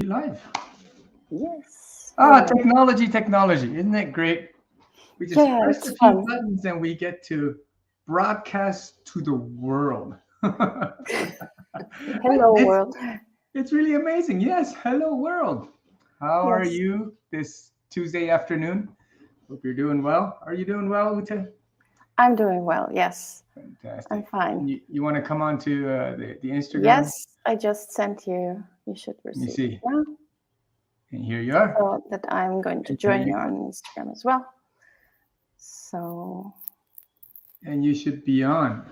live. Yes. Technology. Isn't it great? We just press It's a few fun. buttons and we get to broadcast to the world. Hello, it's, world. it's really amazing. Yes. Hello, world. How are Yes, you this Tuesday afternoon? Hope you're doing well. Are you doing well, Ute? I'm doing well. Yes, I'm Fantastic. fine. You want to come on to the Instagram? Yes, I just sent you. You should Let me receive it see. now. And here you are. So that I'm going to join you on Instagram as well. So. And you should be on.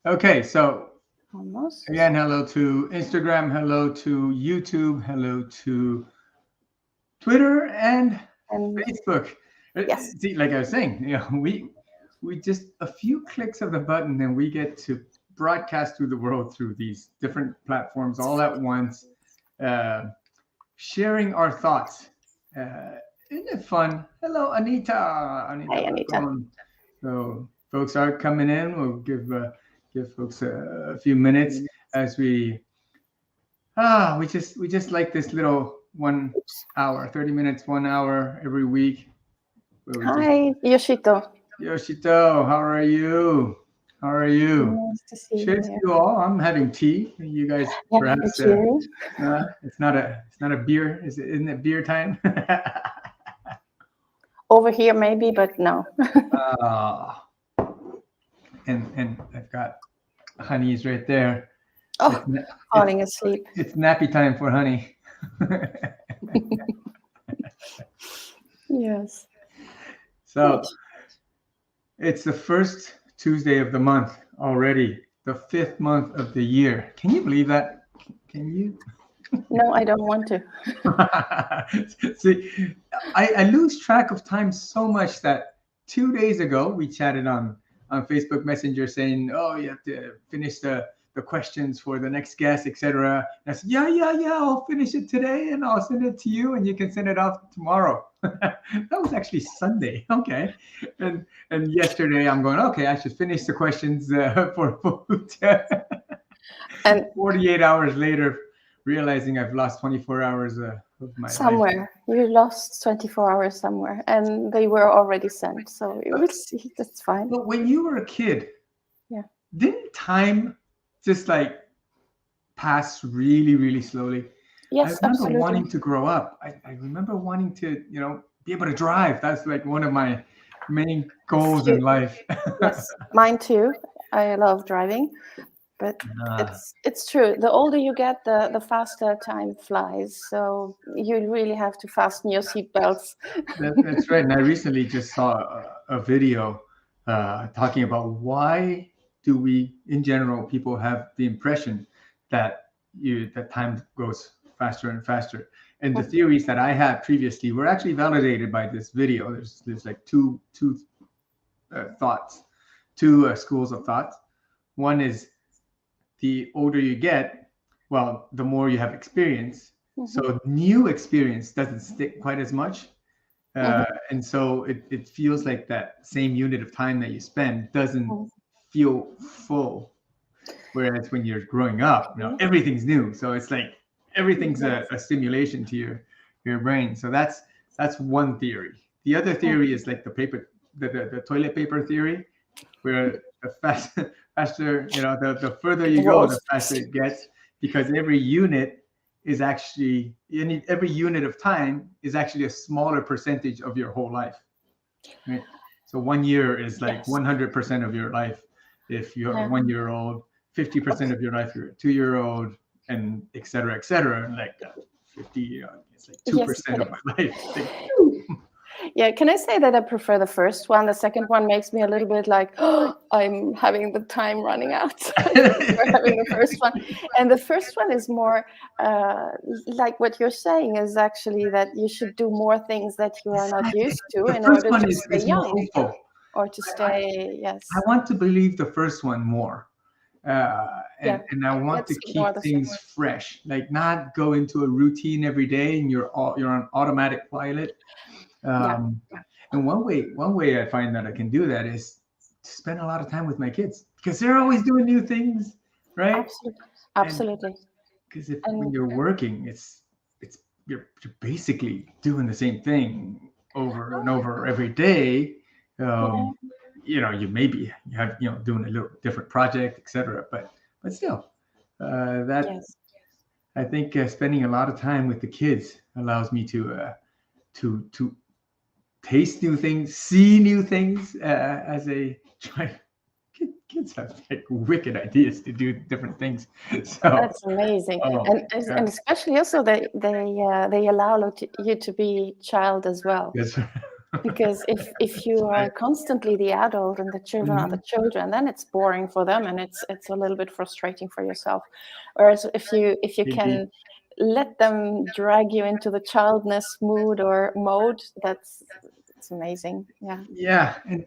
Okay, so Almost. again, hello to Instagram, hello to YouTube, hello to Twitter and Facebook. Yes. See, like I was saying, we just a few clicks of the button and we get to broadcast through the world through these different platforms all at once, sharing our thoughts. Isn't it fun? Hello, Anita. Hi, Anita. So folks are coming in. We'll give folks a few minutes as we just like this little 1 hour, 30 minutes, 1 hour every week. Hi, Yoshito. Yoshito, how are you? How are you? Nice to see Cheers to you. you all. I'm having tea. You guys perhaps it's not a beer. Isn't it beer time? Over here maybe, but no. And I've got Honey's right there. Oh, falling asleep. It's nappy time for Honey. Yes. So it's the first Tuesday of the month already, the 5th month of the year. Can you believe that? Can you? No, I don't want to. See, I lose track of time so much that 2 days ago we chatted on Facebook Messenger saying, "Oh, you have to finish the questions for the next guest, etc." I said, "Yeah, I'll finish it today and I'll send it to you, and you can send it off tomorrow." That was actually Sunday. Okay, and yesterday I'm going, okay, I should finish the questions for food. And 48 hours later, realizing I've lost 24 hours of my somewhere. life. You lost 24 hours somewhere, and they were already sent. So you will see. That's fine. But when you were a kid, didn't time just like pass really, really slowly? Yes, I remember absolutely. wanting to grow up. I remember wanting to, be able to drive. That's like one of my main goals in life. Yes, mine too. I love driving. But it's true. The older you get, the faster time flies. So you really have to fasten your seatbelts. That's right. And I recently just saw a video talking about why do we, in general, people have the impression that that time goes faster and faster. And the theories that I had previously were actually validated by this video. There's like two thoughts, two schools of thought. One is the older you get, well, the more you have experience. So new experience doesn't stick quite as much. And so it feels like that same unit of time that you spend doesn't feel full. Whereas when you're growing up, everything's new. So it's like everything's a stimulation to your brain. So that's one theory. The other theory is like the toilet paper theory, where the faster, the further you go, the faster it gets, because every unit of time is actually a smaller percentage of your whole life. Right? So 1 year is like 100% of your life. If you're a 1 year old, 50% of your life, you're a 2 year old, and et cetera, and like 50, it's like 2% of my life. Yeah, can I say that I prefer the first one? The second one makes me a little bit like, oh, I'm having the time running out. We're having the first one. And the first one is more like what you're saying is actually that you should do more things that you are not used to in order to stay young. Or to stay, yes. I want to believe the first one more. And I want to keep things fresh, like not go into a routine every day and you're on automatic pilot. And one way I find that I can do that is to spend a lot of time with my kids, because they're always doing new things, right? Absolutely. Because if when And you're working, it's you're basically doing the same thing over and over every day. yeah, Um, you maybe you have doing a little different project, etc. But still, that yes. I think spending a lot of time with the kids allows me to taste new things, see new things as a child. Kids have like wicked ideas to do different things. So, That's amazing, oh and my and God, especially also they allow you to be child as well. that's Because if you that's are right. constantly the adult and the children are the Mhm. children, then it's boring for them and it's a little bit frustrating for yourself. Whereas if you Indeed. can let them drag you into the childness mood or mode, it's amazing. Yeah. Yeah, and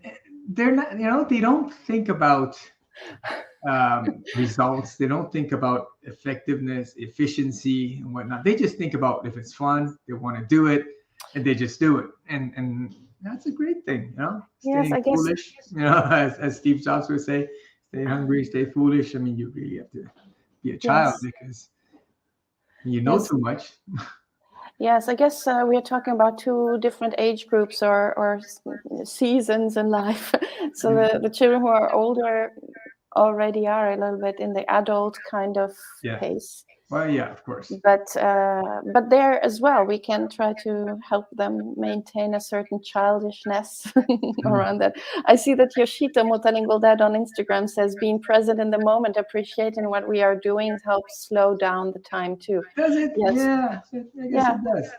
they're not. They don't think about results. They don't think about effectiveness, efficiency, and whatnot. They just think about if it's fun, they want to do it, and they just do it. And that's a great thing. Yes, Staying I guess. foolish. As Steve Jobs would say, stay hungry, stay foolish. I mean, you really have to be a child Yes. because you know Yes. too much. Yes, I guess we are talking about two different age groups or seasons in life. So the children who are older already are a little bit in the adult kind of Yeah. pace. Well, yeah, of course. But there as well, we can try to help them maintain a certain childishness Mm. around that. I see that Yoshito Multilingual Dad on Instagram says being present in the moment, appreciating what we are doing helps slow down the time too. Does it? Yes, Yeah, I guess yeah. it does. I guess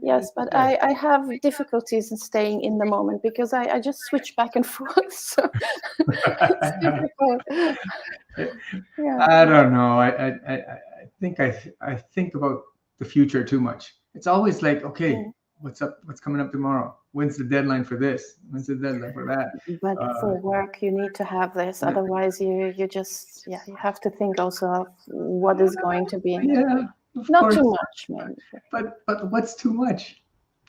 Yes, it but does. I have difficulties in staying in the moment because I just switch back and forth. So it's difficult. Yeah. I don't know. I think I think about the future too much. It's always like, okay, Mm. what's up? What's coming up tomorrow? When's the deadline for this? When's the deadline for that? But Uh, for work, you need to have this. yeah, Otherwise, you just, yeah, you have to think also of what is going to be. yeah, of Not course. too much, maybe. But what's too much?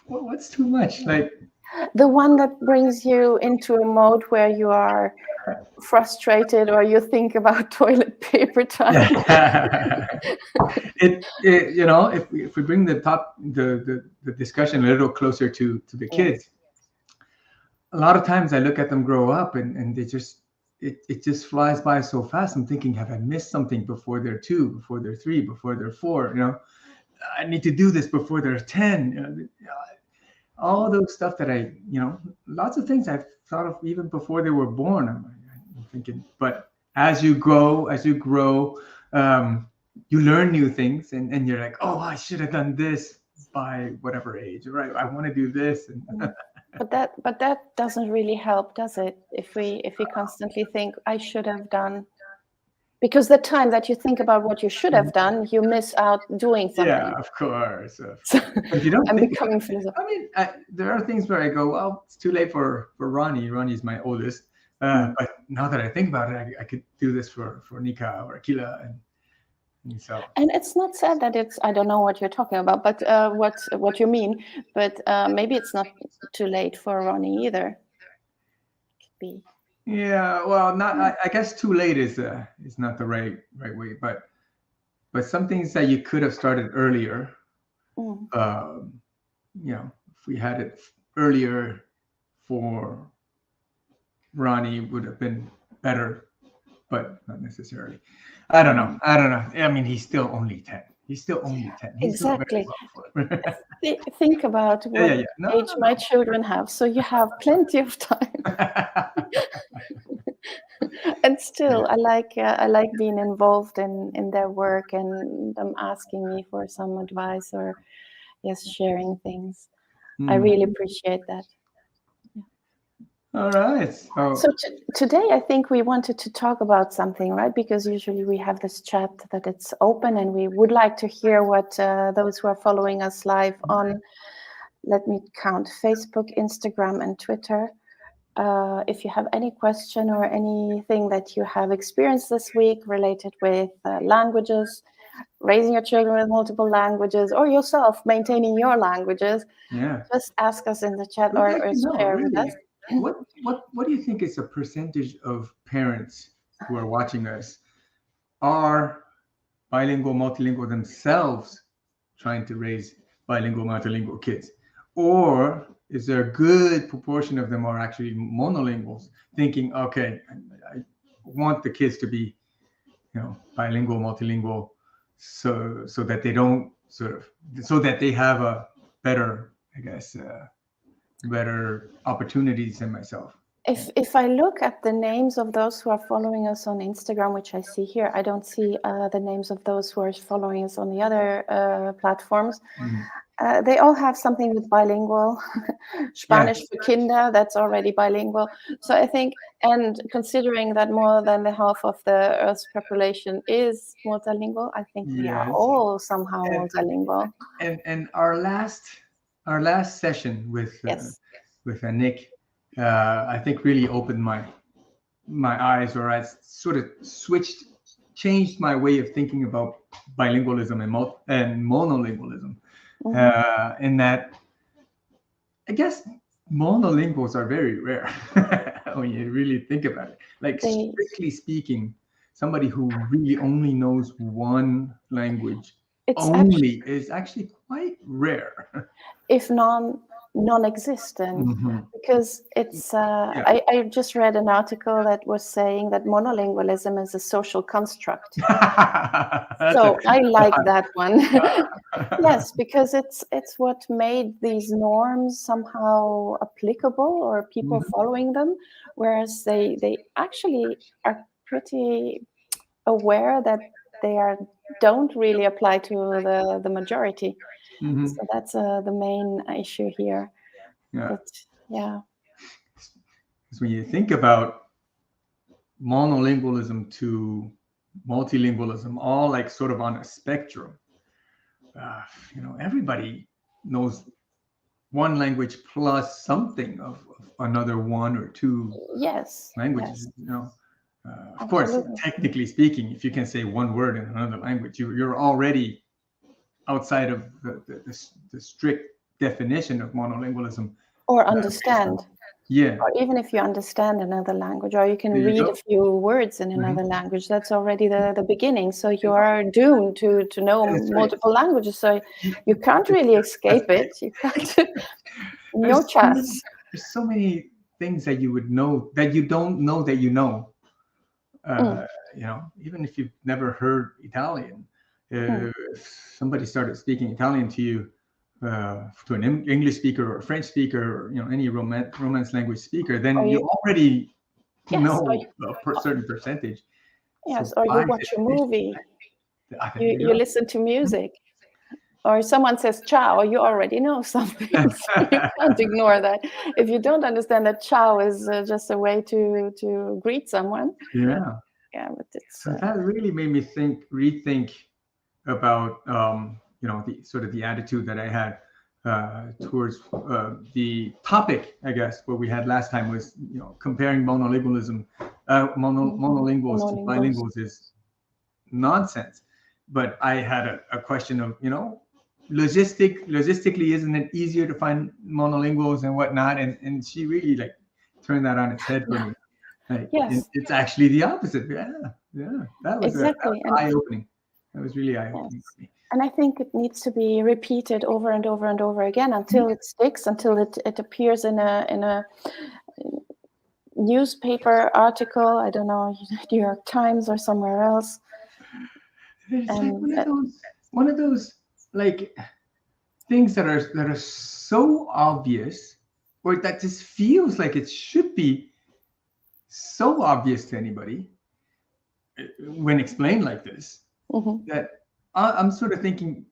What's too much? Like, The one that brings you into a mode where you are frustrated or you think about toilet paper time. yeah. If we bring the discussion a little closer to the Yes. kids, a lot of times I look at them grow up and they just it just flies by so fast. I'm thinking, have I missed something before they're 2, before they're 3, before they're 4? I need to do this before they're 10. All those stuff that lots of things I've thought of even before they were born. I'm thinking, but as you grow, you learn new things, and you're like, oh, I should have done this by whatever age, right? I want to do this, and But that doesn't really help, does it? If we constantly think I should have done, because the time that you think about what you should have done, you miss out doing yeah, something. of course, of So course. But if you don't I'm think about becoming it, I philosophical. mean, there are things where I go, well, it's too late for Ronnie. Ronnie's my oldest. Mm. But now that I think about it, I could do this for Nika or Akila, and so And it's not said that it's, I don't know what you're talking about, but what you mean. But maybe it's not too late for Ronnie either. Could be. yeah. Well, not I guess too late is not the right way, but some things that you could have started earlier. Mm. Um, if we had it earlier for Ronnie, would have been better, but not necessarily. I don't know. Mm. I don't know. I mean, he's still only 10. He's still only 10. He's doing very Exactly. well for it. Think about Yeah, yeah, what yeah. No, age no, my children have, so you have plenty of time. no. And Yeah. still, I like being involved in their work and them asking me for some advice or yes, sharing things. I Hmm. really appreciate that. All right. So, So today, I think we wanted to talk about something, right? Because usually we have this chat that it's open, and we would like to hear what those who are following us live on, let me count, Facebook, Instagram, and Twitter. If you have any question or anything that you have experienced this week related with languages, raising your children with multiple languages, or yourself maintaining your languages, yeah. just ask us in the chat We'd or like to know, share with us. really, what do you think is a percentage of parents who are watching us are bilingual, multilingual themselves trying to raise bilingual, multilingual kids? Or is there a good proportion of them are actually monolinguals, thinking, okay, I want the kids to be, bilingual, multilingual, so that they don't so that they have a better, I guess, better opportunities than myself. If I look at the names of those who are following us on Instagram, which I see here, I don't see the names of those who are following us on the other platforms. They all have something with bilingual. Spanish for Kinder, that's already bilingual. So I think, and considering that more than the half of the Earth's population is multilingual, I think we are all somehow multilingual. And our last session with Nick, I think really opened my eyes, or I sort of changed my way of thinking about bilingualism and monolingualism. In that, I guess monolinguals are very rare when you really think about it. Like, strictly speaking, somebody who really only knows one language is actually quite rare. If non-existent, because it's I just read an article that was saying that monolingualism is a social construct. So I like that one. Yes, because it's what made these norms somehow applicable, or people following them, whereas they actually are pretty aware that they don't really apply to the majority. So that's the main issue here. But so when you think about monolingualism to multilingualism, all like sort of on a spectrum, everybody knows one language plus something of another one or two languages. Of course, technically speaking, if you can say one word in another language, you're already outside of the strict definition of monolingualism. Or understand. Yeah. Or even if you understand another language, or you can read a few words in another language, that's already the beginning. So you are doomed to know multiple languages. So you can't really escape it. You can't. No chance. There's so many things that you would know that you don't know that you know. Even if you've never heard Italian, if somebody started speaking Italian to you, to an English speaker or a French speaker, or any Romance language speaker, then you already know a certain percentage. Yes, so or you watch a movie, you listen to music, or someone says ciao, you already know something. So you can't ignore that. If you don't understand that ciao is just a way to greet someone. But so that really made me rethink about the attitude that I had towards the topic, I guess, what we had last time was comparing monolingualism, monolinguals to bilinguals is nonsense. But I had a question of logistically, isn't it easier to find monolinguals and whatnot? And she really turned that on its head for me. It's actually the opposite. That was exactly eye-opening. That was really eye-opening for me. And I think it needs to be repeated over and over and over again until it sticks, until it appears in a newspaper article. I don't know, New York Times or somewhere else. It's one of those things that are so obvious, or that just feels like it should be so obvious to anybody when explained like this, that I'm sort of thinking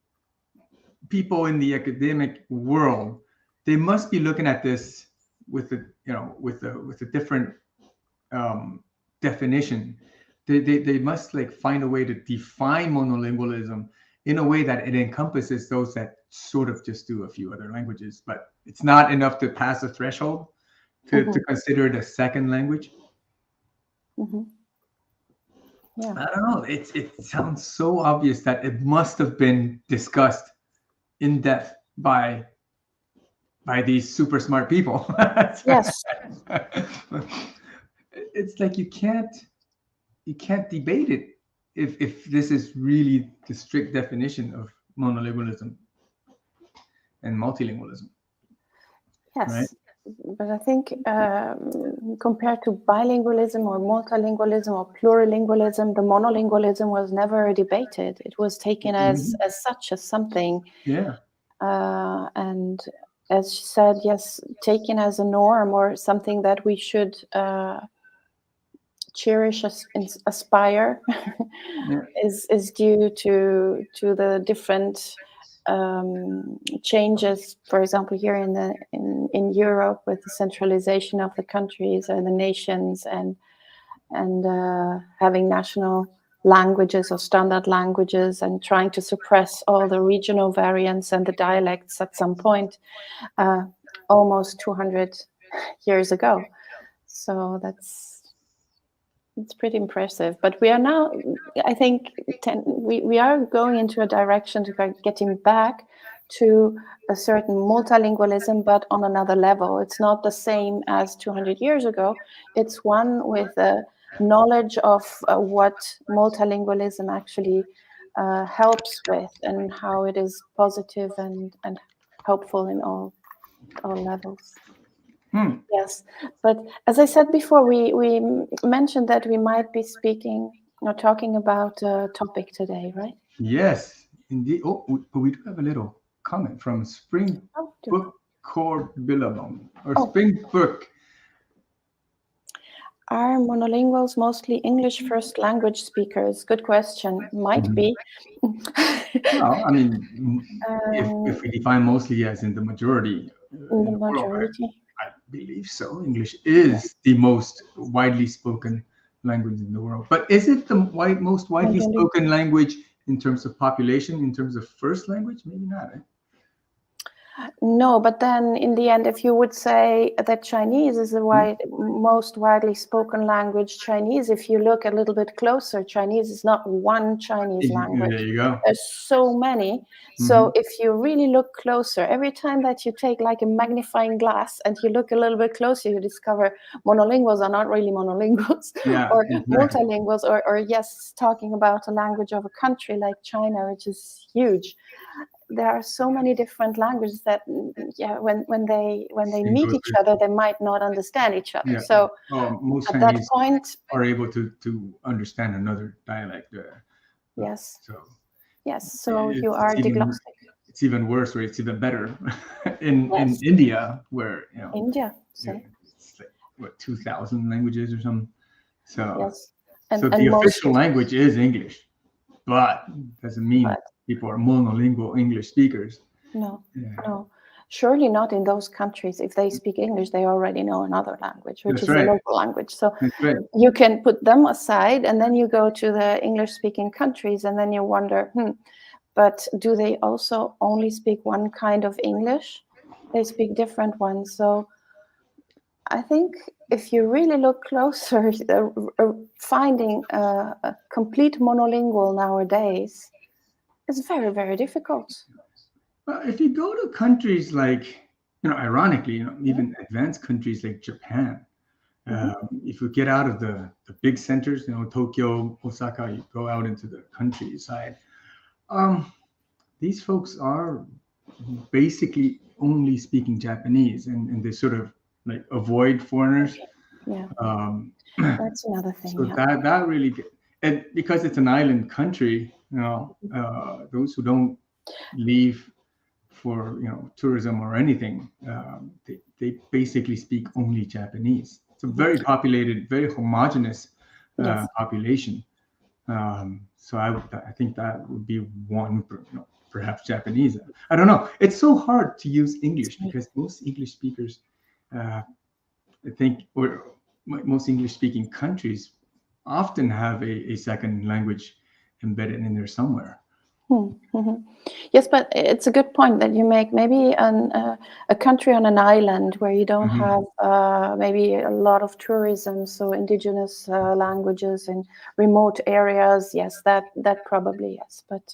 people in the academic world, they must be looking at this with a different definition. They must find a way to define monolingualism in a way that it encompasses those that sort of just do a few other languages, but it's not enough to pass a threshold to consider it a second language. I don't know. It sounds so obvious that it must have been discussed in depth by these super smart people. Yes. It's like you can't debate it if this is really the strict definition of monolingualism and multilingualism, Yes. right? But I think compared to bilingualism or multilingualism or plurilingualism, the monolingualism was never debated. It was taken as such, as something. Yeah. And as she said, yes, taken as a norm or something that we should cherish, aspire, is due to the different changes, for example, here in Europe, with the centralization of the countries or the nations, and having national languages or standard languages, and trying to suppress all the regional variants and the dialects at some point, almost 200 years ago. So it's pretty impressive. But we are now, I think, we are going into a direction to getting back to a certain multilingualism, but on another level. It's not the same as 200 years ago. It's one with a knowledge of what multilingualism actually helps with, and how it is positive and helpful in all levels. Yes, but as I said before, we mentioned that we might be speaking or talking about a topic today, right? Yes, indeed. Oh, we do have a little comment from Springbrook Cord Billabong, or Springbrook. Are monolinguals mostly English first language speakers? Good question. Might be. Well, I mean, if we define mostly as in the majority, in the majority. I believe so. English is the most widely spoken language in the world. But is it the most widely spoken language in terms of population, in terms of first language? Maybe not. Eh? No, but then in the end, if you would say that Chinese is the most widely spoken language, Chinese, if you look a little bit closer, Chinese is not one Chinese language. There you go. There's so many. So if you really look closer, every time that you take like a magnifying glass and you look a little bit closer, you discover monolinguals are not really monolinguals, or multilinguals, or yes, talking about a language of a country like China, which is huge. There are so many different languages that, when they meet each other, they might not understand each other. So most at Chinese that point, are able to understand another dialect. Yes. So you are diglossic. It's even worse, or it's even better in India, where India, it's like what 2,000 languages or something. So and the official language is English, but doesn't mean people are monolingual English speakers. No. Surely not in those countries. If they speak English, they already know another language, which is a local language. So you can put them aside, and then you go to the English-speaking countries, and then you wonder, but do they also only speak one kind of English? They speak different ones. So I think if you really look closer, finding a complete monolingual nowadays is very, very difficult. Well, if you go to countries like, ironically, even advanced countries like Japan, if you get out of the big centers, Tokyo, Osaka, you go out into the countryside, these folks are basically only speaking Japanese, and they sort of like avoid foreigners. That's another thing. So that really, and because it's an island country, those who don't leave for tourism or anything, they basically speak only Japanese. It's a very populated, very homogeneous population. So I think that would be one, perhaps Japanese. I don't know. It's so hard to use English because most English speakers, I think, or most English-speaking countries often have a second language embedded in there somewhere. Yes, but it's a good point that you make. Maybe a country on an island where you don't have maybe a lot of tourism, so indigenous languages in remote areas. Yes, that probably yes. But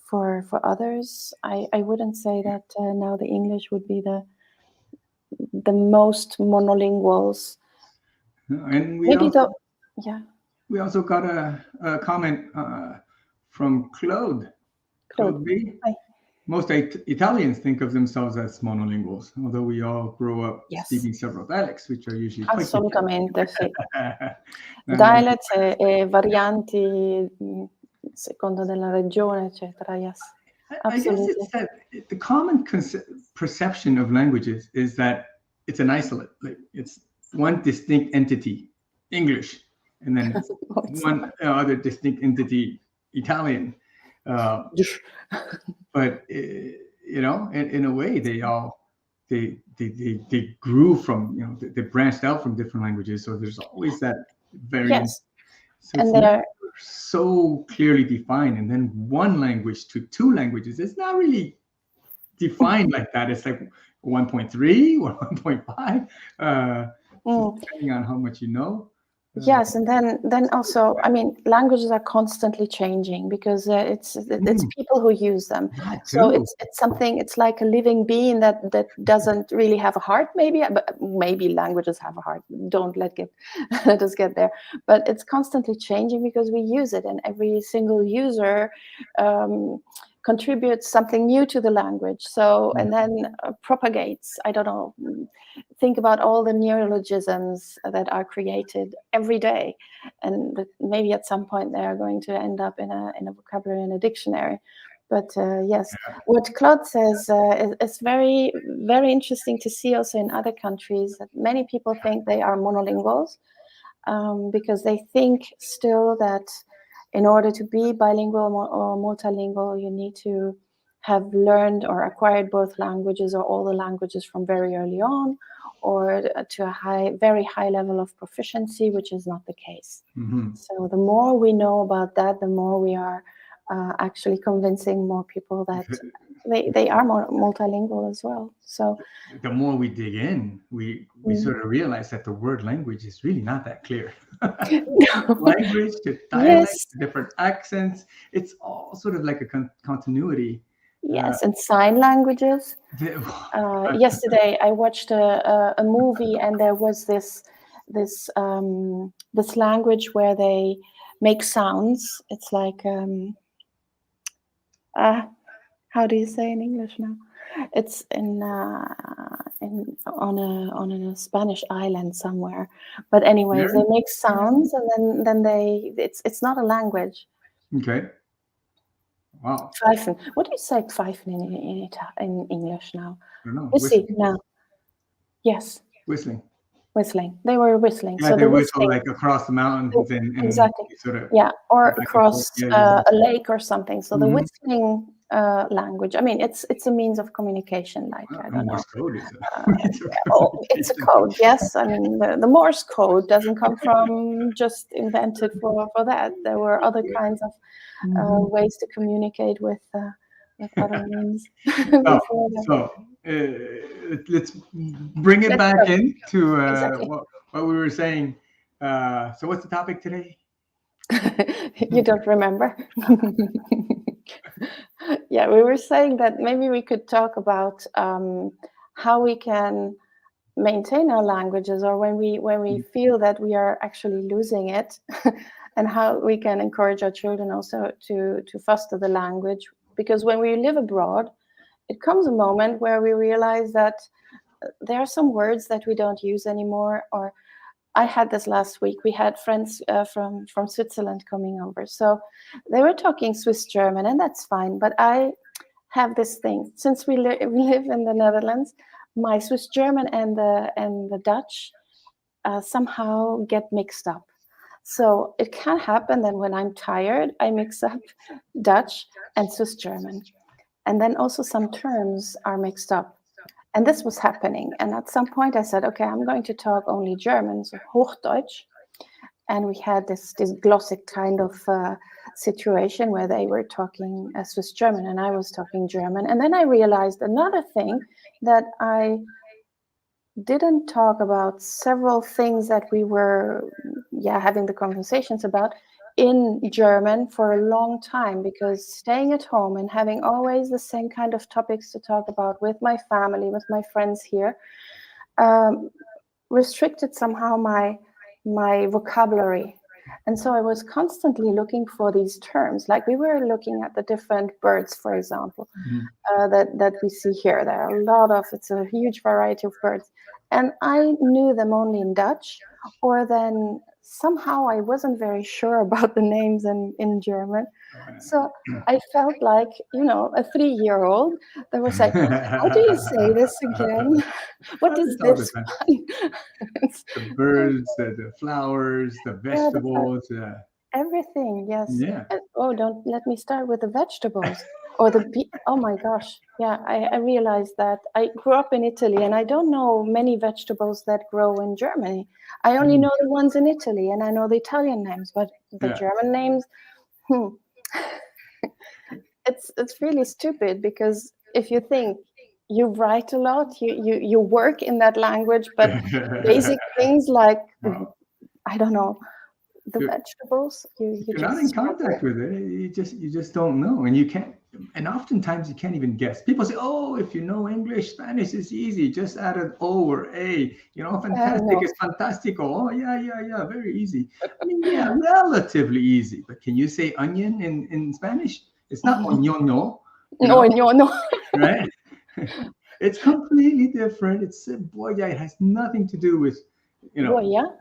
for others, I wouldn't say that now the English would be the most monolinguals. And maybe We also got a comment from Claude. Claude B. Hi. Most Italians think of themselves as monolinguals, although we all grow up speaking several dialects, which are usually quite Assolutamente, sì. Dialects e varianti secondo della regione, eccetera. Yes. I guess it's that the common perception of languages is that it's an isolate, like it's one distinct entity, English, and then one other distinct entity, Italian. But you know, in a way, they grew from, they branched out from different languages. So there's always that variance. So and they're so clearly defined. And then one language to two languages, it's not really defined like that. It's like 1.3 or 1.5, depending on how much you know. Yes, and then also, I mean, languages are constantly changing because it's people who use them. So it's something. It's like a living being that doesn't really have a heart. Maybe, but maybe languages have a heart. Don't let us get there. But it's constantly changing because we use it, and every single user contributes something new to the language. So and then propagates. I don't know. Think about all the neologisms that are created every day, and maybe at some point they are going to end up in a vocabulary in a dictionary. But yes, what Claude says is very, very interesting to see also in other countries, that many people think they are monolinguals because they think still that in order to be bilingual or multilingual, you need to have learned or acquired both languages or all the languages from very early on, or to a very high level of proficiency, which is not the case. So the more we know about that, the more we are actually convincing more people that they are more multilingual as well. So the more we dig in, we sort of realize that the word language is really not that clear. Language to dialect, different accents, it's all sort of like a continuity. Yes, and sign languages. Yesterday, I watched a movie, and there was this language where they make sounds. It's like how do you say in English now? It's on a Spanish island somewhere. But anyways, they make sounds, and then it's not a language. Okay. Wow. Pfeifen. What do you say pfeifen in English now? I don't know. Whistling now. Yes. Whistling. They were whistling. Yeah, so they whistle like across the mountains and exactly. Sort of or across a lake or something. So the whistling language. I mean, it's a means of communication. Like I don't know. Morse code is it's a code. Yes, I mean the Morse code doesn't come from just invented for that. There were other kinds of ways to communicate with other means. Let's bring it back into what we were saying. So what's the topic today? You don't remember? Yeah, we were saying that maybe we could talk about how we can maintain our languages, or when we feel that we are actually losing it, and how we can encourage our children also to foster the language. Because when we live abroad, it comes a moment where we realize that there are some words that we don't use anymore. Or I had this last week. We had friends from Switzerland coming over. So they were talking Swiss German, and that's fine. But I have this thing. Since we live in the Netherlands, my Swiss German and the Dutch somehow get mixed up. So it can happen that when I'm tired, I mix up Dutch and Swiss German. And then also some terms are mixed up. And this was happening. And at some point I said, okay, I'm going to talk only German, so Hochdeutsch. And we had this glossic kind of situation where they were talking Swiss German and I was talking German. And then I realized another thing, that I didn't talk about several things that we were having the conversations about in German for a long time, because staying at home and having always the same kind of topics to talk about with my family, with my friends here, restricted somehow my vocabulary. And so I was constantly looking for these terms. Like we were looking at the different birds, for example, that we see here. There are a lot of, it's a huge variety of birds. And I knew them only in Dutch, or then somehow I wasn't very sure about the names in German. So I felt like, you know, a 3-year-old that was like, how do you say this again? What is this one? The birds, the flowers, the vegetables. Everything, yes. Yeah. And, oh, don't let me start with the vegetables or oh my gosh. Yeah, I realized that I grew up in Italy and I don't know many vegetables that grow in Germany. I only know the ones in Italy and I know the Italian names, but the German names, it's really stupid, because if you think you write a lot, you work in that language, but basic things like, I don't know, the vegetables, you're not in contact with it. You just don't know, and you can't. And oftentimes you can't even guess. People say, "Oh, if you know English, Spanish is easy. Just add an O or A. You know, fantastic is fantastico. Oh, yeah, very easy. I mean, yeah, relatively easy. But can you say onion in Spanish? It's not oñoño. No. Right? It's completely different. It's cebolla. It has nothing to do with, Cebolla.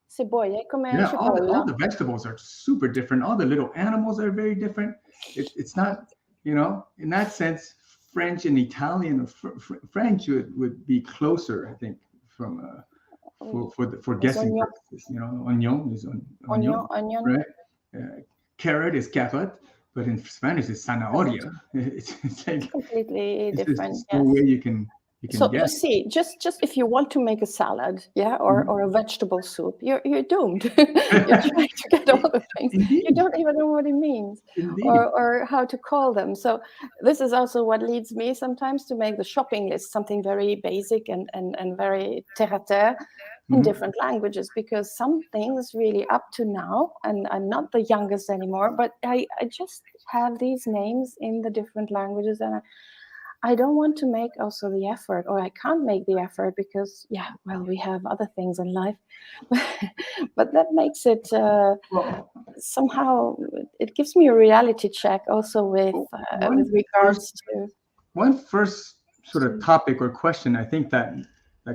Cebolla, come all the vegetables are super different. All the little animals are very different. It's not, in that sense, French and Italian, or French would be closer, I think, from for guessing purposes. Onion is onion, right? Carrot is carrot, but in Spanish it's zanahoria. It's like completely different. There's no way you can so guess. You see, just if you want to make a salad, or a vegetable soup, you're doomed. You're trying to get all the things. Indeed. You don't even know what it means, or how to call them. So this is also what leads me sometimes to make the shopping list something very basic and very terre à terre in different languages, because some things really up to now, and I'm not the youngest anymore, but I just have these names in the different languages, and I don't want to make also the effort, or I can't make the effort because, we have other things in life. But that makes it somehow, it gives me a reality check also with regards to. One first sort of topic or question, I think that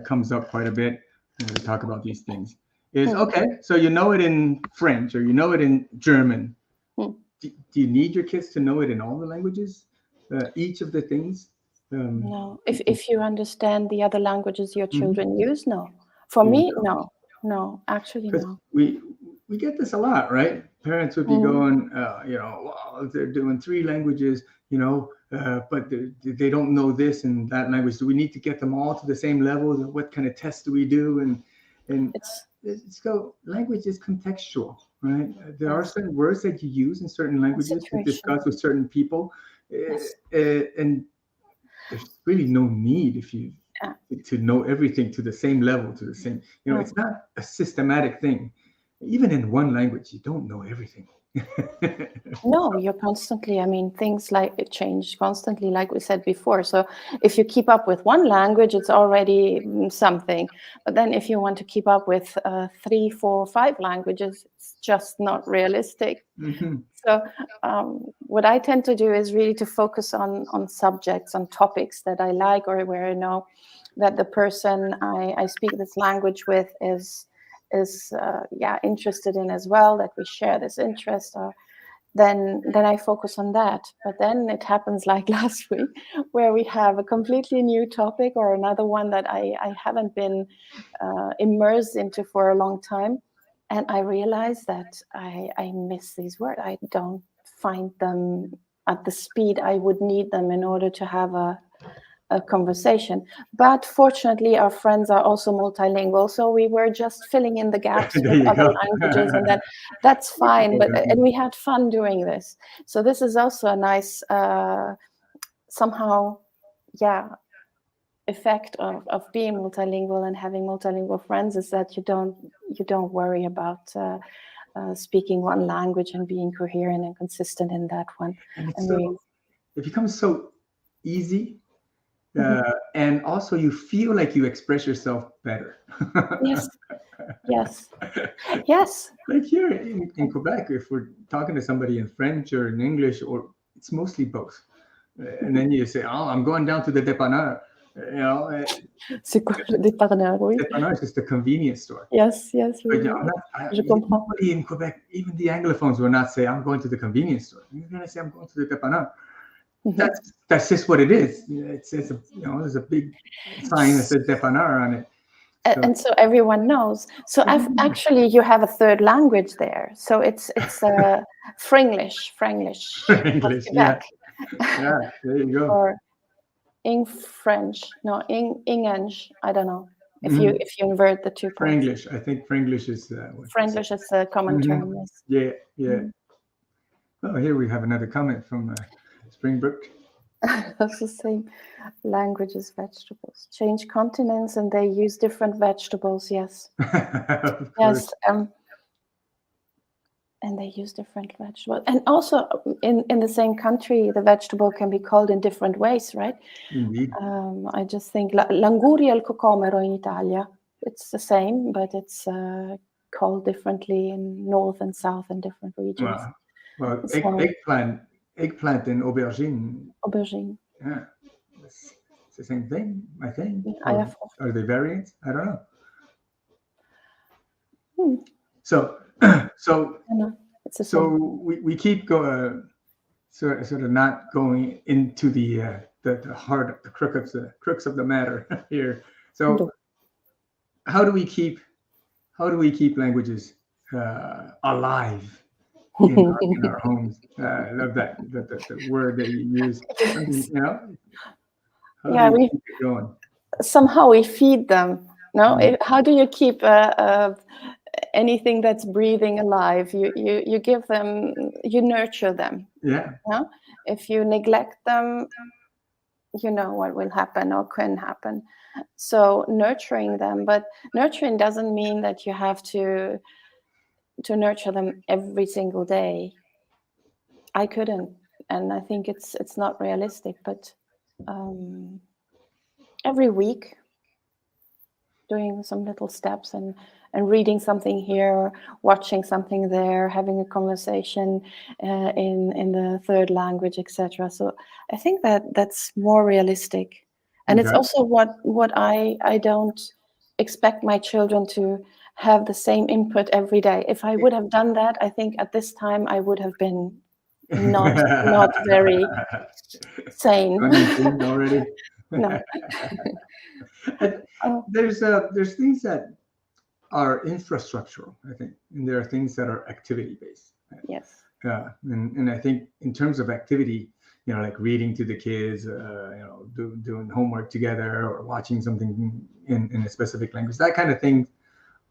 comes up quite a bit when we talk about these things is, okay, so you know it in French or you know it in German. Do you need your kids to know it in all the languages? Each of the things? No. If you understand the other languages your children use, no. For me, no, actually no. We get this a lot, right? Parents would be going, well, they're doing 3 languages, but they don't know this and that language. Do we need to get them all to the same level? What kind of tests do we do? And so language is contextual, right? There are certain words that you use in certain languages to discuss with certain people, and there's really no need if you to know everything to the same level, to the same, it's not a systematic thing. Even in one language, you don't know everything. No, you're constantly, things like it change constantly, like we said before. So if you keep up with one language, it's already something. But then if you want to keep up with 3, 4, 5 languages, it's just not realistic. So what I tend to do is really to focus on subjects, on topics that I like, or where I know that the person I speak this language with is interested in as well, that we share this interest, or then I focus on that. But then it happens like last week, where we have a completely new topic or another one that I haven't been immersed into for a long time. And I realize that I miss these words. I don't find them at the speed I would need them in order to have a conversation. But fortunately, our friends are also multilingual, so we were just filling in the gaps with other languages, and that's fine. And we had fun doing this. So this is also a nice somehow, effect of being multilingual and having multilingual friends, is that you don't worry about speaking one language and being coherent and consistent in that one. And it becomes so easy And also you feel like you express yourself better. Yes. Yes. Yes. Like here in Quebec, if we're talking to somebody in French or in English, or it's mostly both. And then you say, "Oh, I'm going down to the dépanneur." C'est quoi le dépanneur, oui? Dépanneur is just a convenience store. Yes, yes, But oui, je comprends. nobody in Quebec, even the Anglophones, will not say, "I'm going to the convenience store." You're going to say, "I'm going to the dépanneur." That's just what it is. It's a, there's a big sign that says dépanneur on it. And so everyone knows. So actually, you have a third language there. So it's Franglish. English, yeah. Yeah, there you go. Or French. No, English. I don't know. If you invert the two parts. Franglish. I think Franglish is. Franglish is a common term. Yes. Yeah. Oh, here we have another comment from Springbrook. That's the same. Language is vegetables. Change continents and they use different vegetables. Yes. Yes. And they use different vegetables. And also in the same country, the vegetable can be called in different ways, right? Indeed. I just think l'anguria al cocomero in Italia. It's the same, but it's called differently in north and south and different regions. Well, eggplant and aubergine. Aubergine. Yeah. It's the same thing, I think. Are they variants? I don't know. So we keep going, sort of not going into the heart of the crux of the matter here. So how do we keep languages alive in our homes? I love that the word that you use. How do we keep it going? Somehow we feed them. No, how do you keep anything that's breathing alive? You give them, you nurture them. Yeah. No? If you neglect them, you know what will happen or can happen. So nurturing them, but nurturing doesn't mean that you have to nurture them every single day. I couldn't, and I think it's not realistic. But every week, doing some little steps and reading something here, watching something there, having a conversation in the third language, etc. So I think that's more realistic, and it's also what I don't expect my children to have the same input every day. If I would have done that, I think at this time I would have been not very sane already. No. There's things that are infrastructural, I think, and there are things that are activity based. Yes. And I think in terms of activity, like reading to the kids, doing homework together or watching something in a specific language, that kind of thing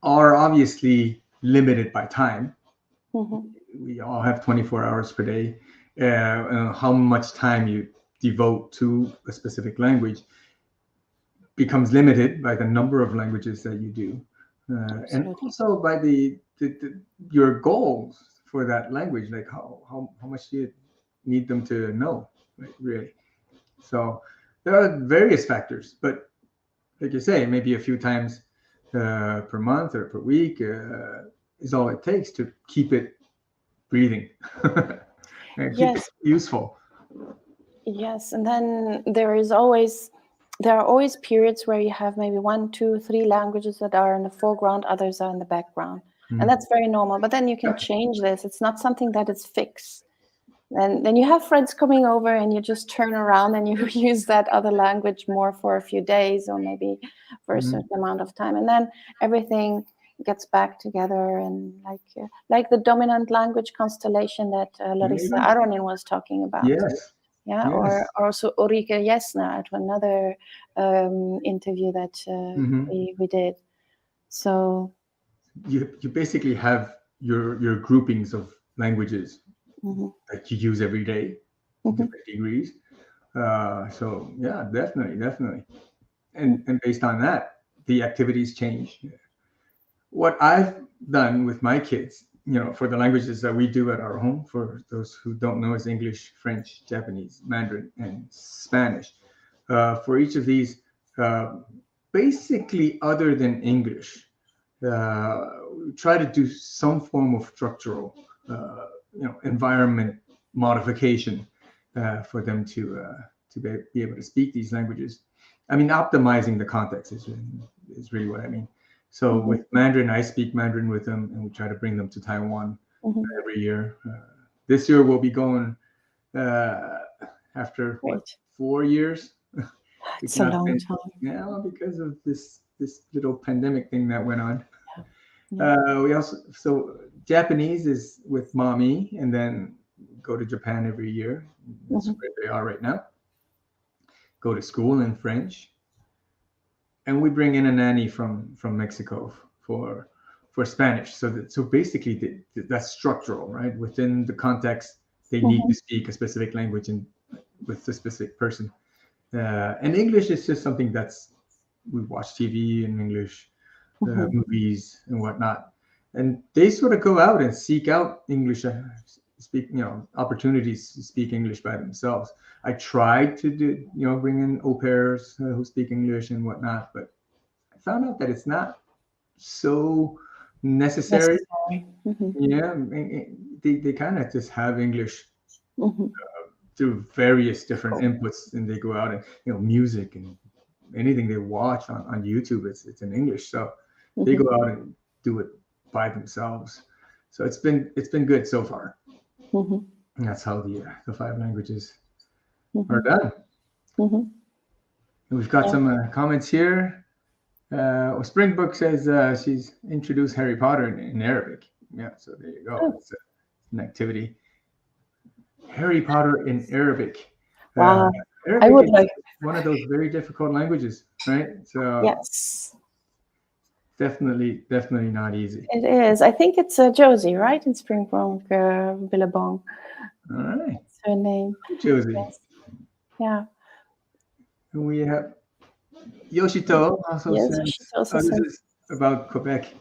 are obviously limited by time. We all have 24 hours per day. How much time you devote to a specific language becomes limited by the number of languages that you do, and also by your goals for that language. Like how much do you need them to know, really? So there are various factors, but like you say, maybe a few times per month or per week is all it takes to keep it breathing and keep it useful. Yes, and then there are always periods where you have maybe 1, 2, 3 languages that are in the foreground, others are in the background. And that's very normal. But then you can change this. It's not something that is fixed. And then you have friends coming over and you just turn around and you use that other language more for a few days or maybe for a certain amount of time. And then everything gets back together, and like the dominant language constellation that Larissa Aronin was talking about. Yes. Yeah, yes. Or also Ulrike Jesner at another interview that we did. So you basically have your groupings of languages that you use every day, different degrees. So yeah, definitely. And based on that, the activities change. What I've done with my kids, for the languages that we do at our home, for those who don't know, is English, French, Japanese, Mandarin, and Spanish. for each of these, basically other than English, try to do some form of structural, environment modification for them to be able to speak these languages. I mean, optimizing the context is really what I mean. So with Mandarin, I speak Mandarin with them, and we try to bring them to Taiwan every year. This year we'll be going after what, 4 years. It's a long time. Yeah, well, because of this little pandemic thing that went on. Yeah. We also, so Japanese is with mommy, and then go to Japan every year. That's where they are right now. Go to school in French, and we bring in a nanny from Mexico for Spanish. So basically that's structural, right? Within the context, they need to speak a specific language and with a specific person. And English is just something we watch TV in English, movies and whatnot, and they sort of go out and seek out English, opportunities to speak English by themselves. I tried to do, bring in au pairs who speak English and whatnot, but I found out that it's not so necessary. Yeah, they kind of just have English through various different inputs, and they go out and music and anything they watch on YouTube, it's in English. So they go out and do it by themselves. So it's been good so far. And that's how the 5 languages are done. And we've got some comments here. Springbrook says she's introduced Harry Potter in Arabic. Yeah, so there you go. It's an activity. Harry Potter in Arabic. Wow. Arabic I would like one of those very difficult languages, right? So yes, definitely not easy. it is. I think it's Josie, right? In Springbrook, Billabong. All right. That's her name. Josie. Yes. Yeah. And we have Yoshito also says, this is about Quebec.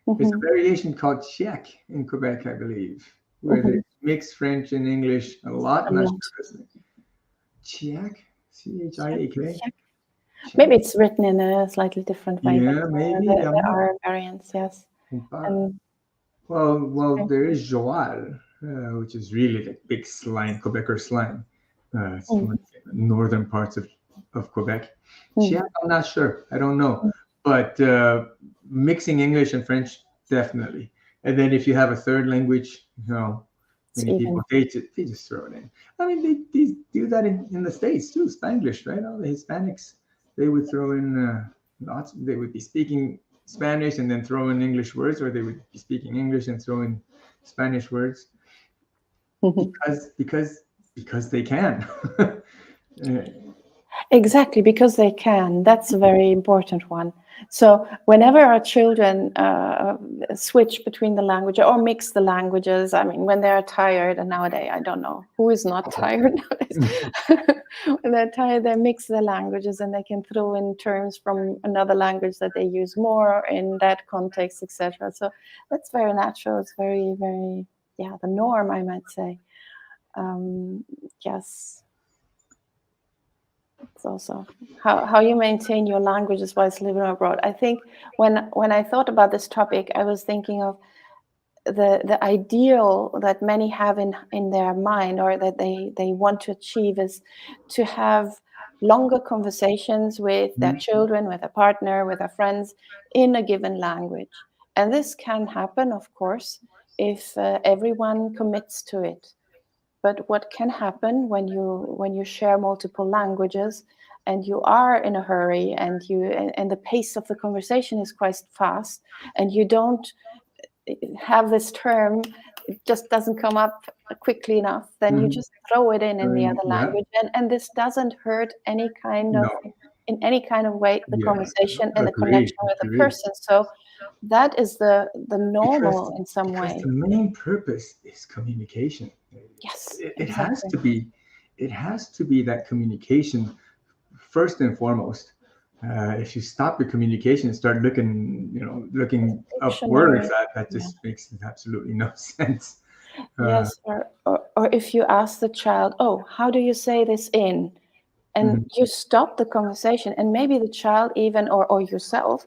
There's a variation called Czech in Quebec, I believe, where they mix French and English a lot. Czech? C-H-I-A-K? Maybe it's written in a slightly different way. Yeah, maybe. There are variants, yes. Well, there is Joal, which is really like big slang, Quebecer slang. It's from the northern parts of Quebec. Czech, I'm not sure. I don't know. But mixing English and French, definitely. And then if you have a third language, many people, they just throw it in. I mean, they do that in the States too, Spanglish, right? All the Hispanics, they would throw in lots. They would be speaking Spanish and then throw in English words, or they would be speaking English and throw in Spanish words, because they can. Exactly, because they can. That's a very important one. So whenever our children switch between the language or mix the languages, I mean, when they're tired, and nowadays, I don't know who is not tired nowadays. When they're tired, they mix the languages and they can throw in terms from another language that they use more in that context, etc. So that's very natural. It's very, very, the norm, I might say. Yes. It's also how you maintain your languages whilst living abroad. I think when I thought about this topic, I was thinking of the ideal that many have in their mind, or that they want to achieve, is to have longer conversations with their children, with a partner, with their friends in a given language. And this can happen, of course, if everyone commits to it. But what can happen when you share multiple languages and you are in a hurry and the pace of the conversation is quite fast, and you don't have this term, it just doesn't come up quickly enough, then you just throw it in the other language, and this doesn't hurt any kind of in any kind of way the conversation and the connection with the person. So that is the normal in some way. The main purpose is communication. Yes, it has to be. It has to be that communication first and foremost. If you stop your communication and start looking up words, that just makes absolutely no sense. Yes, or if you ask the child, "Oh, how do you say this in?" and you stop the conversation, and maybe the child even or yourself,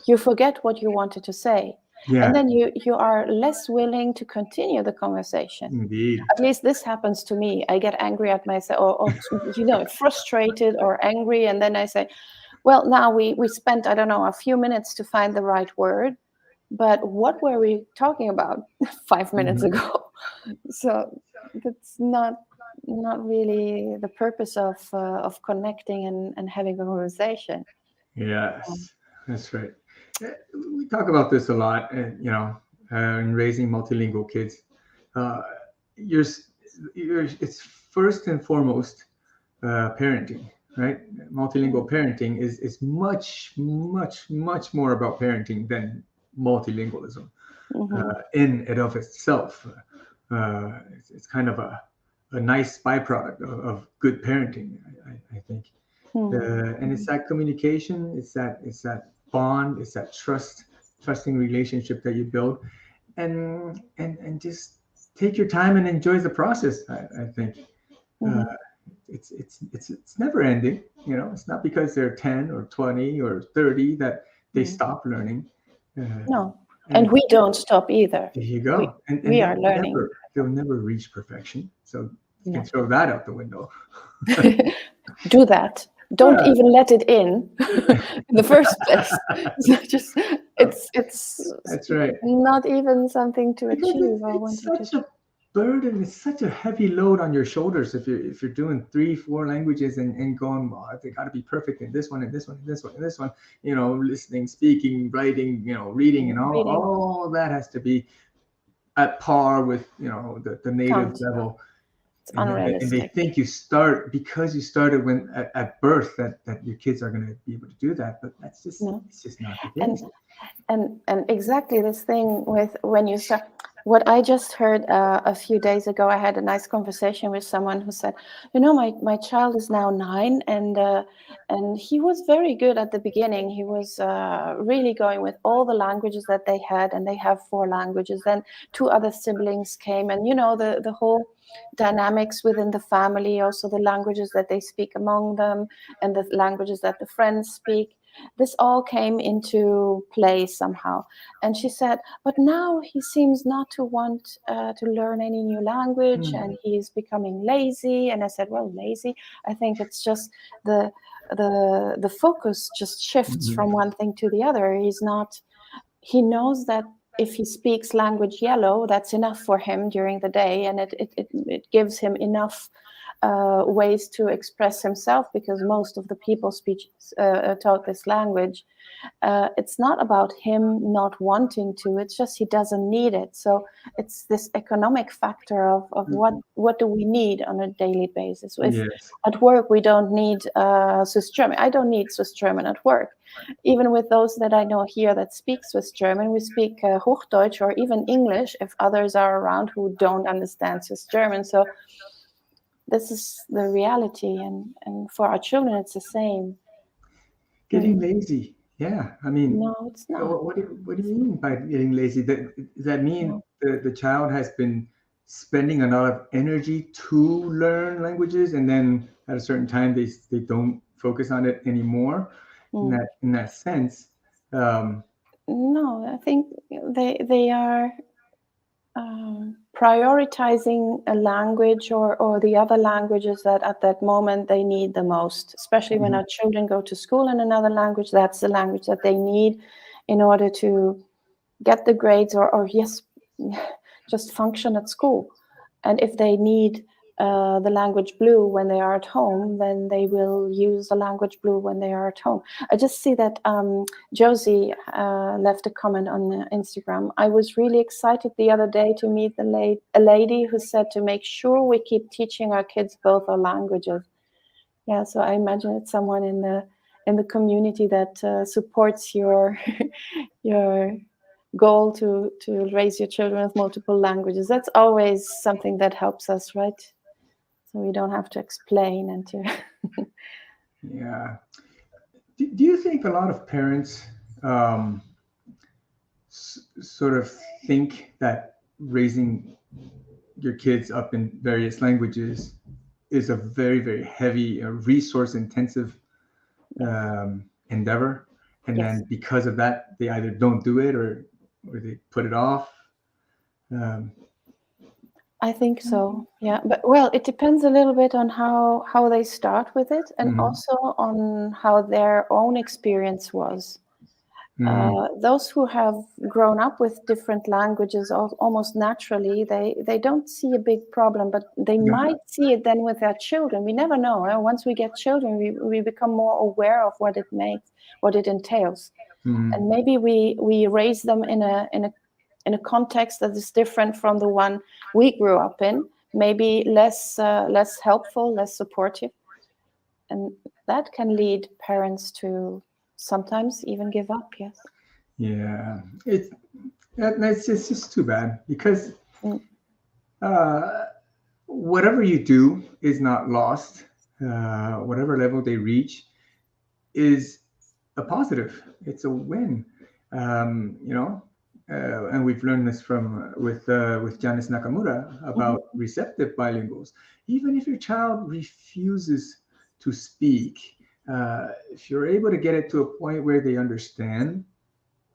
you forget what you wanted to say. Yeah. And then you are less willing to continue the conversation. Indeed. At least this happens to me. I get angry at myself, or frustrated or angry, and then I say, well, now we spent, I don't know, a few minutes to find the right word, but what were we talking about 5 minutes ago? So that's not really the purpose of connecting and having a conversation. Yes, that's right. We talk about this a lot, in raising multilingual kids. It's first and foremost parenting, right? Multilingual parenting is much, much, much more about parenting than multilingualism in and of itself. It's kind of a nice byproduct of good parenting, I think. And it's that communication, it's that bond, it's that trusting relationship that you build, and just take your time and enjoy the process. I think it's never ending. It's not because they're 10 or 20 or 30 that they stop learning. No, and we don't stop either. There you go. We are learning. They'll never reach perfection. So you can throw that out the window. Do that. Don't even let it in the first place. It's That's right. Not even something to Because achieve. it's such a burden. It's such a heavy load on your shoulders if you're doing 3-4 languages and going, well, they got to be perfect in this one and this one and this one and this one. Listening, speaking, writing, reading, and all that has to be at par with the native level. It's unrealistic. And they think because you started when at birth that your kids are going to be able to do that, but it's just not the case. And exactly this thing with when you start. What I just heard a few days ago, I had a nice conversation with someone who said, my child is now 9, and he was very good at the beginning. He was really going with all the languages that they had, and they have 4 languages. Then 2 other siblings came, and the whole dynamics within the family, also the languages that they speak among them, and the languages that the friends speak. This all came into play somehow. And she said, but now he seems not to want to learn any new language, and he's becoming lazy. And I said, well, lazy? I think it's just the focus just shifts from one thing to the other. He knows that if he speaks language yellow, that's enough for him during the day, and it gives him enough ways to express himself, because most of the people taught this language. It's not about him not wanting to, it's just he doesn't need it. So it's this economic factor of what do we need on a daily basis. At work we don't need Swiss German. I don't need Swiss German at work. Even with those that I know here that speak Swiss German, we speak Hochdeutsch or even English if others are around who don't understand Swiss German. So this is the reality, and for our children, it's the same. Getting lazy, yeah. I mean, no, it's not. What do you mean by getting lazy? Does that mean the child has been spending a lot of energy to learn languages, and then at a certain time they don't focus on it anymore? In that sense, no, I think they are prioritizing a language or the other languages that at that moment they need the most, especially when our children go to school in another language. That's the language that they need in order to get the grades or just function at school. And if they need the language blue when they are at home, then they will use the language blue when they are at home. I just see that Josie left a comment on Instagram. I was really excited the other day to meet a lady who said to make sure we keep teaching our kids both our languages. Yeah, so I imagine it's someone in the community that supports your your goal to raise your children with multiple languages. That's always something that helps us, right? So we don't have to explain and to yeah. Do you think a lot of parents sort of think that raising your kids up in various languages is a very, very heavy, resource intensive endeavor. And Yes. then because of that, they either don't do it or they put it off. I think so. Yeah, but well, it depends a little bit on how they start with it, and also on how their own experience was. Those who have grown up with different languages almost naturally, they don't see a big problem, but they might see it then with their children. We never know. Once we get children, we become more aware of what it makes, what it entails, and maybe we raise them in a context that is different from the one we grew up in, maybe less helpful, less supportive, and that can lead parents to sometimes even give up. Yes. Yeah, it's just too bad because whatever you do is not lost. Whatever level they reach is a positive. It's a win. And we've learned this from with Janice Nakamura about receptive bilinguals. Even if your child refuses to speak, if you're able to get it to a point where they understand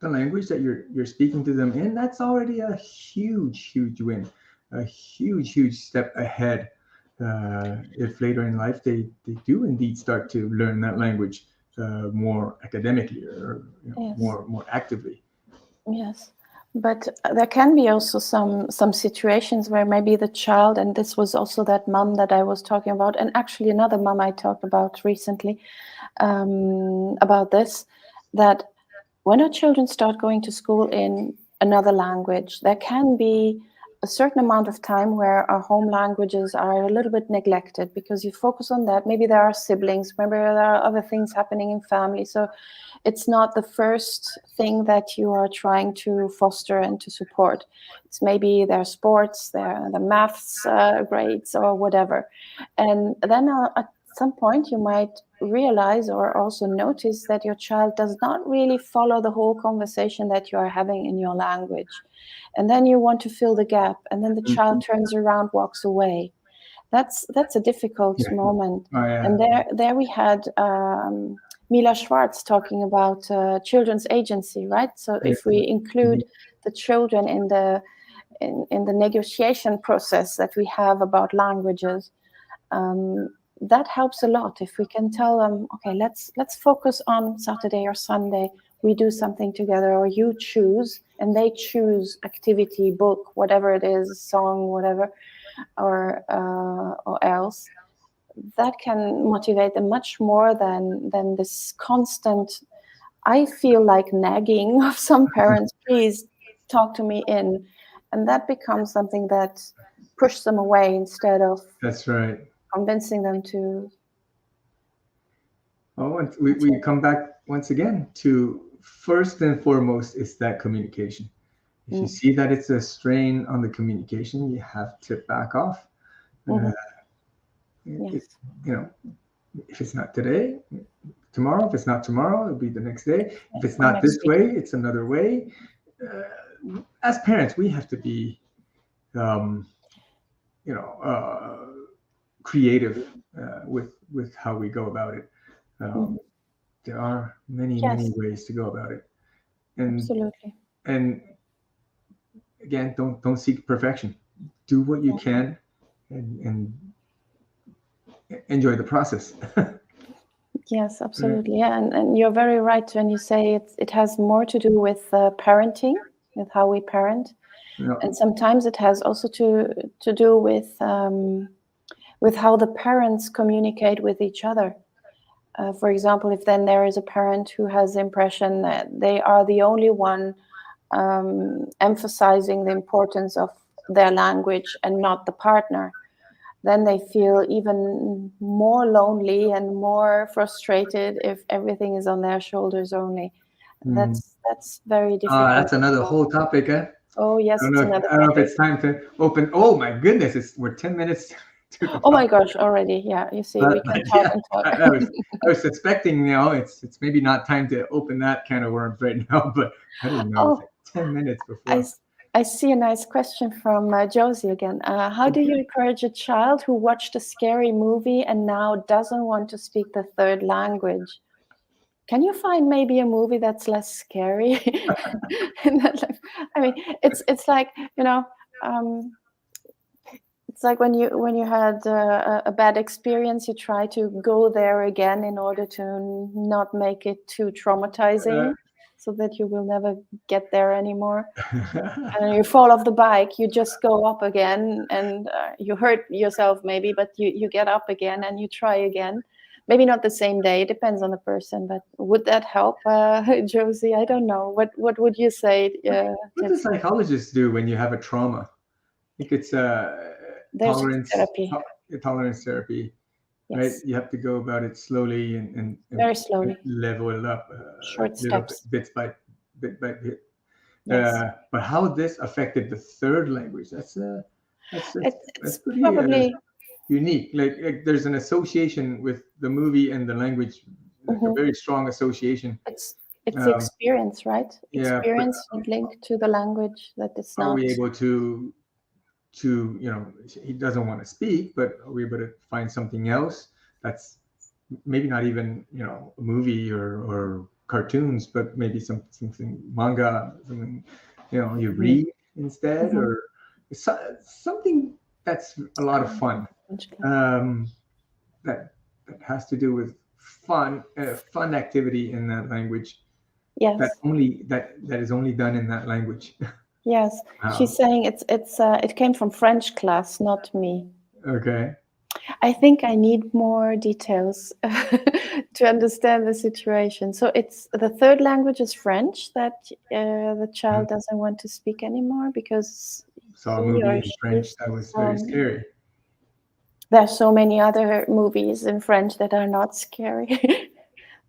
the language that you're speaking to them in, that's already a huge win, a huge step ahead. If later in life they do indeed start to learn that language more academically or Yes. more actively. Yes, but there can be also some situations where maybe the child, and this was also that mom that I was talking about, and actually another mom I talked about recently about this, that when our children start going to school in another language, there can be a certain amount of time where our home languages are a little bit neglected because you focus on that. Maybe there are siblings, maybe there are other things happening in family. So it's not the first thing that you are trying to foster and to support. It's maybe their sports, their maths grades or whatever. And then at some point you might realize or also notice that your child does not really follow the whole conversation that you are having in your language. And then you want to fill the gap, and then the child turns around, walks away. That's a difficult moment. Oh, yeah. And there we had Mila Schwartz talking about children's agency, right? So if we include the children in the negotiation process that we have about languages, that helps a lot. If we can tell them, okay, let's focus on Saturday or Sunday, we do something together, or you choose, and they choose activity, book, whatever it is, song, whatever, or else. That can motivate them much more than this constant, I feel like, nagging of some parents. Please talk to me in, and that becomes something that pushes them away instead of. That's right. Convincing them to. Oh, and we come back once again to first and foremost is that communication. If you see that it's a strain on the communication, you have to back off. Yes. If it's not today, tomorrow. If it's not tomorrow, it'll be the next day. If it's not this way, it's another way. As parents, we have to be, creative with how we go about it. There are many ways to go about it, and absolutely. And again, don't seek perfection. Do what you can, and enjoy the process. Yes, absolutely. Yeah, and you're very right when you say it has more to do with parenting, with how we parent, and sometimes it has also to do with how the parents communicate with each other. For example, if then there is a parent who has the impression that they are the only one emphasizing the importance of their language and not the partner, then they feel even more lonely and more frustrated if everything is on their shoulders only. That's very difficult. That's another whole topic, eh? Oh yes, I don't know if it's time to open. Oh my goodness, we're 10 minutes. Oh my gosh, already. Yeah, you see, we can talk and talk. I was suspecting, it's maybe not time to open that can of worms right now, but I didn't know. It's like 10 minutes before. I see a nice question from Josie again. How do you encourage a child who watched a scary movie and now doesn't want to speak the third language? Can you find maybe a movie that's less scary? I mean, it's like, you know, it's like when you had a bad experience, you try to go there again in order to not make it too traumatizing, so that you will never get there anymore. And you fall off the bike, you just go up again, and you hurt yourself maybe, but you get up again and you try again. Maybe not the same day, it depends on the person, but would that help, Josie? I don't know. What would you say? What do psychologists do when you have a trauma? I think it's tolerance therapy, yes. Right? You have to go about it slowly and very slowly, level it up, short steps, bit by bit. Yes. But how this affected the third language? That's pretty probably unique. Like there's an association with the movie and the language, like a very strong association. It's the experience, right? Yeah, experience linked to the language that is not. Are we able to he doesn't want to speak, but are we able to find something else that's maybe not even a movie or cartoons, but maybe something manga, something you read instead, or something that's a lot of fun, that has to do with fun activity in that language. Yes. That is only done in that language. Yes, she's saying it came from French class, not me. Okay. I think I need more details to understand the situation. So it's the third language is French that the child doesn't want to speak anymore because saw a movie in French that was very scary. There's so many other movies in French that are not scary.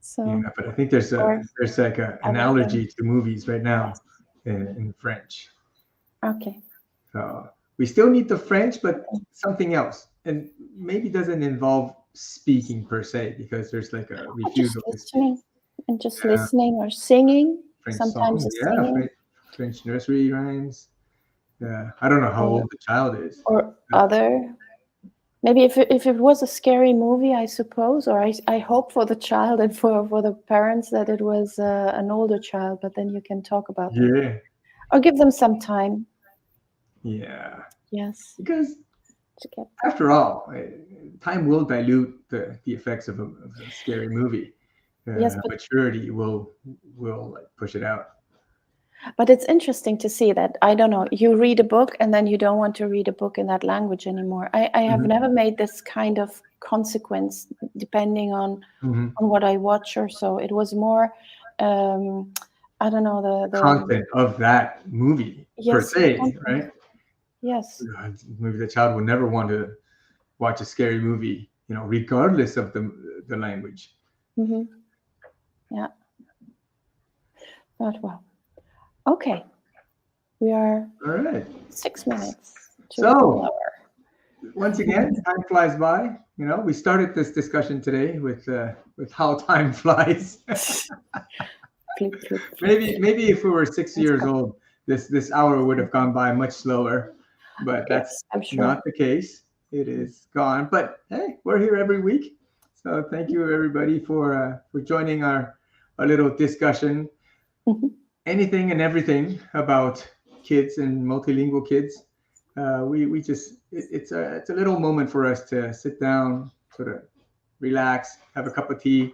So yeah, but I think there's like an allergy to movies right now in French. Okay. So we still need the French, but something else, and maybe doesn't involve speaking per se, because there's like a refusal to listening and just listening or singing. French sometimes songs, singing. French nursery rhymes. I don't know how old the child is. Or other. Maybe if it was a scary movie, I suppose, or I hope for the child and for the parents that it was an older child, but then you can talk about it. Or give them some time. Yeah. Yes. Because after all, time will dilute the effects of a scary movie. Yes, but maturity will like push it out. But it's interesting to see that, I don't know, you read a book and then you don't want to read a book in that language anymore. I have never made this kind of consequence depending on what I watch or so. It was more, I don't know, the content of that movie per se, right? Yes. Maybe the child would never want to watch a scary movie, regardless of the language. Yeah. Not well. Okay, we are all right. 6 minutes. So, once again, time flies by. We started this discussion today with how time flies. Maybe if we were 6 years old, this hour would have gone by much slower. But that's not the case. It is gone. But hey, we're here every week. So thank you everybody for joining our little discussion. Anything and everything about kids and multilingual kids. We just it's a little moment for us to sit down, sort of relax, have a cup of tea,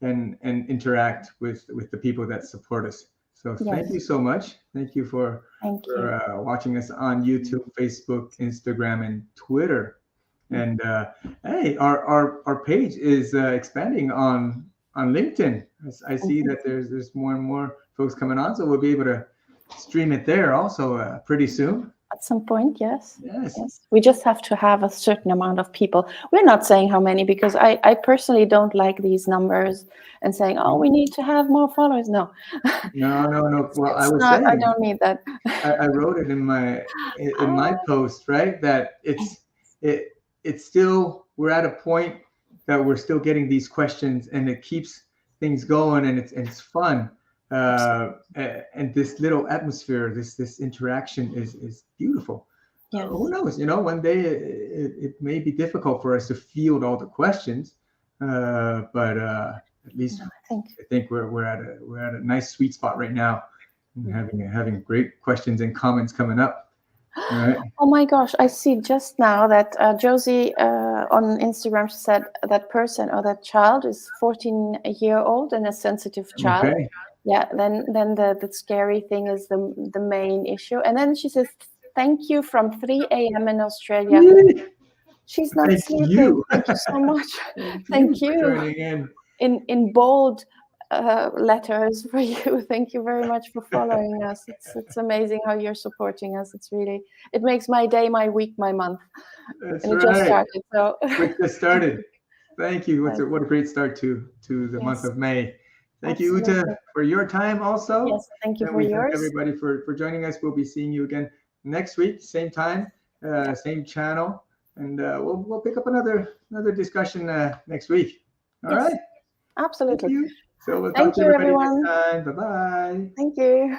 and interact with the people that support us. So thank you so much. Thank you for watching us on YouTube, Facebook, Instagram, and Twitter. And hey, our page is expanding on LinkedIn. I see that there's more and more folks coming on, so we'll be able to stream it there also pretty soon. At some point, yes. We just have to have a certain amount of people. We're not saying how many, because I personally don't like these numbers and saying, oh, we need to have more followers. No. Well, I don't need that. I wrote it in my post, right? That it's still, we're at a point that we're still getting these questions, and it keeps things going, and it's fun. and this little atmosphere, this interaction is beautiful. Yes. Who knows? One day it may be difficult for us to field all the questions, but at least I think we're at a nice sweet spot right now, and having great questions and comments coming up. All right. Oh my gosh, I see just now that Josie on Instagram, she said that person or that child is 14-year-old and a sensitive child. Okay. Yeah, then the scary thing is the main issue. And then she says, thank you from 3 a.m. in Australia. She's not sleeping. Thank you so much. Thank you. For joining in bold letters for you. Thank you very much for following us. It's amazing how you're supporting us. It makes my day, my week, my month. That's and right. It just started. So it just started. Thank you. What a great start to the month of May. Thank you, Ute, for your time also. Yes, thank you for yours. Thank everybody for joining us. We'll be seeing you again next week, same time, same channel, and we'll pick up another discussion next week. All right. Absolutely. Thank you. So we'll Thank talk to you, everybody everyone. next time. Bye-bye. Thank you.